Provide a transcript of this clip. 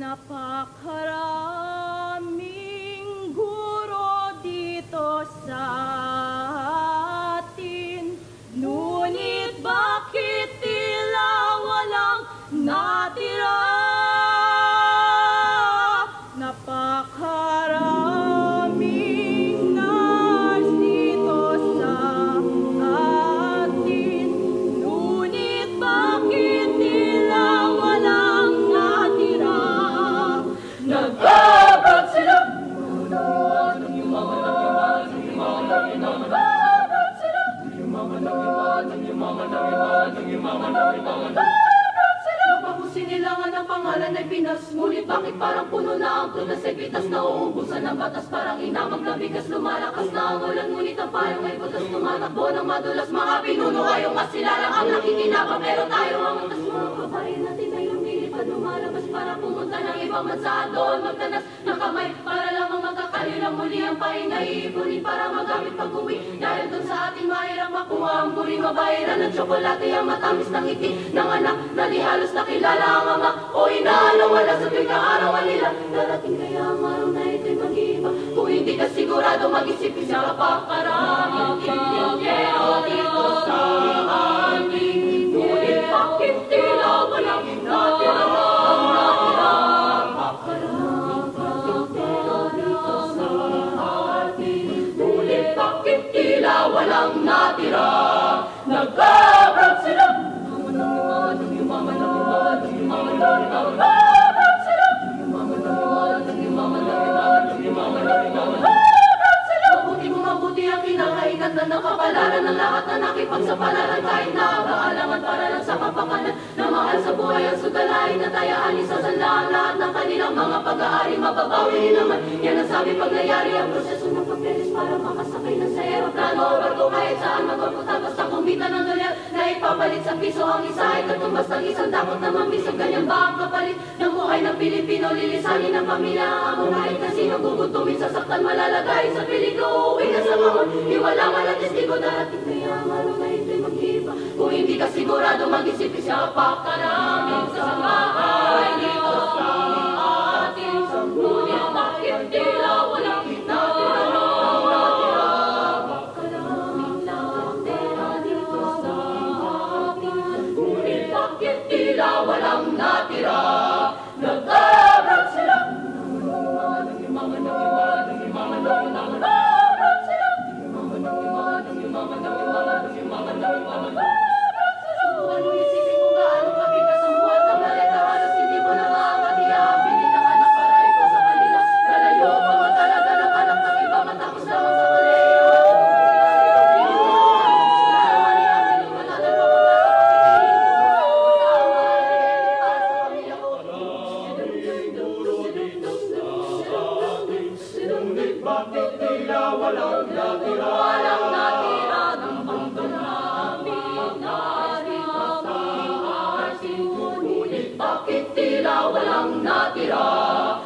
Napakaraming guro dito sa atin, ngunit bakit tila walang natira? Napakaraming nurse dito sa atin, ngunit bakit tila walang natira? Nag-abroad sila! Napapusin nila nga ng pangalan ay Pinas, ngunit bakit parang puno na ang tunas ay pitas? Nauubusan ng batas, parang inamag na bigas, lumalakas na ang ulan, ngunit ang payong ay butas, tumatakbo ng madulas. Mga pinuno ayong masilalang ang nakikinabang, pero tayo ang utas. Mga kabayan natin ay lumilipad, lumalabas para pumunta ng ibang bansa, doon magtanas ng kamay para lamang magkakalilang muli ang pahinga, iipunin para magamit pag-uwi. Dahil dun sa ating mahirap makuha ang puri, mabayaran ng tsokolate ang matamis ng ngiti ng anak na di halos nakilala ang ama o inaalaw, wala sa tuwing kaarawan nila. Darating kaya ang araw na ito'y mag-iiba, kung hindi ka sigurado mag-isip sa kapakaraming Pilipino dito sa amin, ngunit bakit tila walang natira? Bakit tila walang natira? Nag-abroad sila! Mabuti ang kinakainan na nakapalaran ng lahat na nakipagsapalaran, kahit nakakaalangan para lang sa kapakanan na mahal sa buhay ang sugalain na tayaan isa sa lahat ng kanilang mga pag-aari. Mababawi naman yan ang sabi pag nangyari ang proseso ng papeles para makasakay ng sa aeroplano o barko kahit saan magpapunta, basta kumita ng dolyar na ipapalit sa piso ang isa ay katumbas ng isang dakot na mambisog. Ganyan ba ang kapalit ng buhay ng Pilipino? Lilisanin ng pamilya ang kahit na sino, gugutumin, sasaktan, malalagay sa peligro, uwi na sa mahon, iwala walang testigo. Darating kaya ang araw na ito'y mag-iba, kung hindi ka sigurado mag-isip siya pa. Karaming sa bahay dito sa atin, ngunit bakit tila walang natira? Karaming natira dito sa atin, ngunit bakit tila walang natira? Nag-abroad sila! Ano isipin kung gaano kabigas ang buwan ng maleta? Halos hindi mo na maamatiya ang pilit ng anak para ito sa kanila. Nalayo pa nga talaga ng anak ng iba matapos lamang sa koleyo. Bakit tila walang natira? Walang natira ng pangganaming narito sa atin, ngunit bakit tila walang natira?